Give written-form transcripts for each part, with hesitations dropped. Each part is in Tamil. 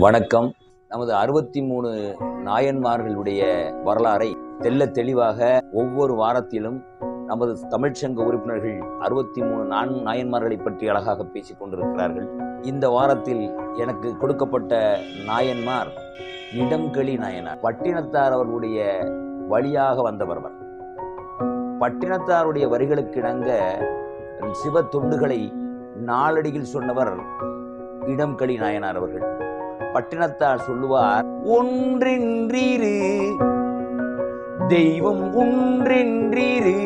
வணக்கம். நமது 63 நாயன்மார்களுடைய வரலாறை தெள்ள தெளிவாக ஒவ்வொரு வாரத்திலும் நமது தமிழ்ச்சங்க உறுப்பினர்கள் 63 நாயன்மார்களை பற்றி அழகாக பேசிக் கொண்டிருக்கிறார்கள். இந்த வாரத்தில் எனக்கு கொடுக்கப்பட்ட நாயன்மார் இடம்களி நாயனார். பட்டினத்தார் அவர்களுடைய வழியாக வந்தவர். பட்டினத்தாருடைய வரிகளுக்கு இணங்க சிவ தொண்டுகளை நாளடியில் சொன்னவர் இடம்களி நாயனார் அவர்கள். பட்டினத்தார் சொல்லுவார், ஒன்றென்றீரு தெய்வம் ஒன்றென்றீரு,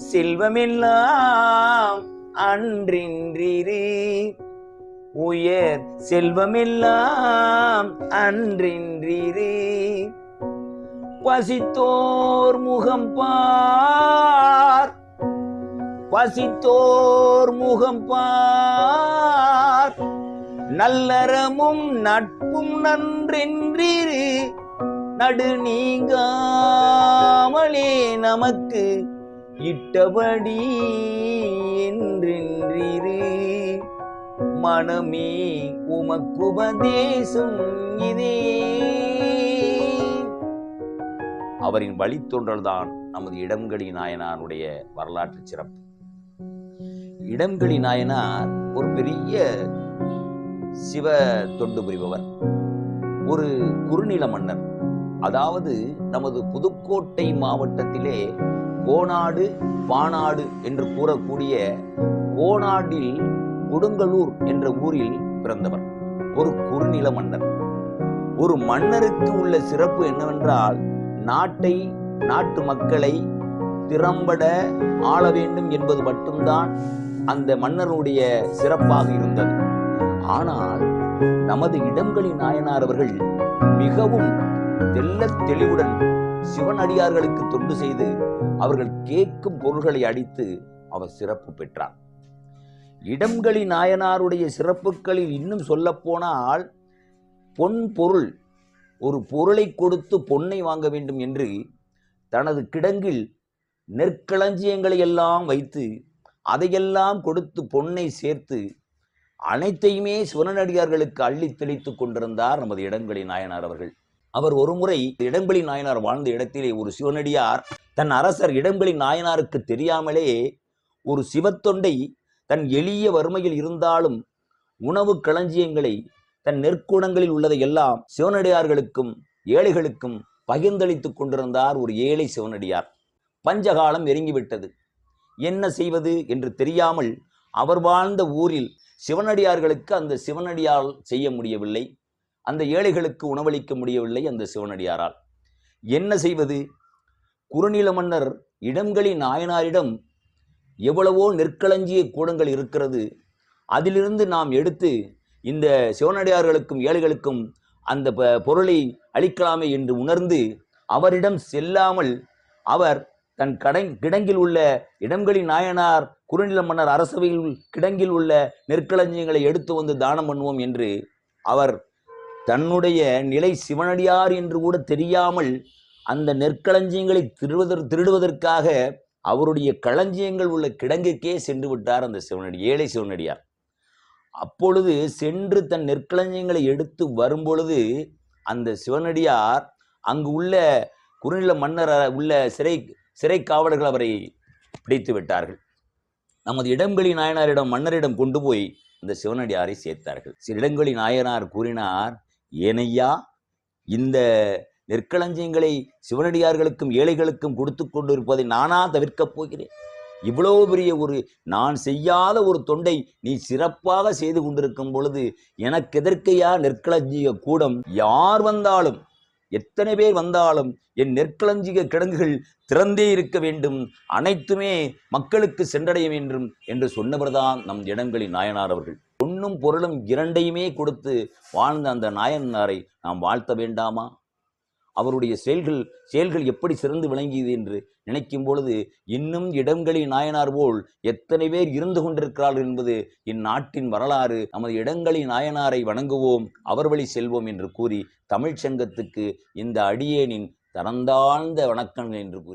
செல்வமெல்லாம் அன்றென்றீரு, உயர் செல்வமெல்லாம் அன்றென்றீரு, பசித்தோர் முகம் பார், பசித்தோர் முகம் பார், நல்லறமும் நட்பும் நன்றென்றீரு, நடு நீங்காமலே நமக்கு இட்டபடி என்றென்றீரு, மனமே உமக்குபதேசம் இதே. அவரின் வழித்தொன்றல்தான் நமது இடம்களி நாயனாருடைய வரலாற்று சிறப்பு. இடம்களி நாயனார் ஒரு பெரிய சிவ தொண்டு புரிபவர், ஒரு குறுநில மன்னர். அதாவது நமது புதுக்கோட்டை மாவட்டத்திலே கோனாடு பானாடு என்று கூறக்கூடிய கோனாடில் கொடுங்கலூர் என்ற ஊரில் பிறந்தவர். ஒரு குறுநில மன்னர். ஒரு மன்னருக்கு உள்ள சிறப்பு என்னவென்றால், நாட்டை நாட்டு மக்களை திறம்பட ஆள வேண்டும் என்பது மட்டும்தான் அந்த மன்னருடைய சிறப்பாக இருந்தது. ஆனால் நமது இடம்களி நாயனார் அவர்கள் மிகவும் தெள்ள தெளிவுடன் சிவனடியார்களுக்கு தொண்டு செய்து அவர்கள் கேட்கும் பொருள்களை அடித்து அவர் சிறப்பு பெற்றார். இடம்களி நாயனாருடைய சிறப்புகளில் இன்னும் சொல்ல போனால், பொன் பொருள், ஒரு பொருளை கொடுத்து பொன்னை வாங்க வேண்டும் என்று தனது கிடங்கில் நெற்களஞ்சியங்களை எல்லாம் வைத்து அதையெல்லாம் கொடுத்து பொன்னை சேர்த்து அனைத்தையுமே சிவனடியார்களுக்கு அள்ளி தெளித்துக் கொண்டிருந்தார் நமது இடம்களி நாயனார் அவர்கள். அவர் ஒருமுறை இடம்களி நாயனார் வாழ்ந்த இடத்திலே ஒரு சிவனடியார் தன் அரசர் இடம்களி நாயனாருக்கு தெரியாமலே ஒரு சிவத்தொண்டை தன் எளிய வறுமையில் இருந்தாலும் உணவு களஞ்சியங்களை தன் நெற்குடங்களில் உள்ளதை எல்லாம் சிவனடியார்களுக்கும் ஏழைகளுக்கும் பகிர்ந்தளித்துக் கொண்டிருந்தார் ஒரு ஏழை சிவனடியார். பஞ்சகாலம் நெருங்கிவிட்டது. என்ன செய்வது என்று தெரியாமல் அவர் வாழ்ந்த ஊரில் சிவனடியார்களுக்கு அந்த சிவனடியால் செய்ய முடியவில்லை, அந்த ஏழைகளுக்கு உணவளிக்க முடியவில்லை அந்த சிவனடியாரால். என்ன செய்வது? குறுநில மன்னர் இடம்களி நாயனாரிடம் எவ்வளவோ நெற்களஞ்சிய கூடங்கள் இருக்கிறது, அதிலிருந்து நாம் எடுத்து இந்த சிவனடியார்களுக்கும் ஏழைகளுக்கும் அந்த பொருளை அளிக்கலாமே என்று உணர்ந்து அவரிடம் செல்லாமல் அவர் தன் கிடங்கில் உள்ள இடம்களி நாயனார் குறுநில மன்னர் அரசவையில் கிடங்கில் உள்ள நெற்களஞ்சியங்களை எடுத்து வந்து தானம் பண்ணுவோம் என்று அவர் தன்னுடைய நிலை சிவனடியார் என்று கூட தெரியாமல் அந்த நெற்களஞ்சியங்களை திருடுவதற்காக அவருடைய களஞ்சியங்கள் உள்ள கிடங்குக்கே சென்று விட்டார் அந்த ஏழை சிவனடியார். அப்பொழுது சென்று தன் நெற்களஞ்சியங்களை எடுத்து வரும்பொழுது அந்த சிவனடியார் அங்கு உள்ள குறுநில மன்னர் உள்ள சிறை காவலர்கள் அவரை பிடித்து விட்டார்கள். நமது இடம்களி நாயனாரிடம் மன்னரிடம் கொண்டு போய் இந்த சிவனடியாரை சேர்த்தார்கள். இடம்களி நாயனார் கூறினார், ஏனையா, இந்த நெற்களஞ்சியங்களை சிவனடியார்களுக்கும் ஏழைகளுக்கும் கொடுத்து கொண்டிருப்பதை நானா தவிர்க்கப் போகிறேன்? இவ்வளவு பெரிய நான் செய்யாத ஒரு தொண்டை நீ சிறப்பாக செய்து கொண்டிருக்கும் பொழுது எனக்கு எதற்கையா நெற்களஞ்சிய கூடம்? யார் வந்தாலும், எத்தனை பேர் வந்தாலும் என் நெற்களஞ்சிய கிடங்குகள் திறந்தே இருக்க வேண்டும், அனைத்துமே மக்களுக்கு சென்றடைய வேண்டும் என்று சொன்னவர்தான் நம் இடம்களி நாயனார் அவர்கள். பொன்னும் பொருளும் இரண்டையுமே கொடுத்து வாழ்ந்த அந்த நாயனாரை நாம் வாழ்த்த வேண்டாமா? அவருடைய செயல்கள் எப்படி சிறந்து விளங்கியது என்று நினைக்கும் பொழுது இன்னும் இடம்களி நாயனார் போல் எத்தனை பேர் இருந்து கொண்டிருக்கிறார்கள் என்பது இந்நாட்டின் வரலாறு. நமது இடம்களி நாயனாரை வணங்குவோம், அவர் வழி செல்வோம் என்று கூறி தமிழ்ச்சங்கத்துக்கு இந்த அடியேனின் தரந்தாழ்ந்த வணக்கங்கள் என்று கூறி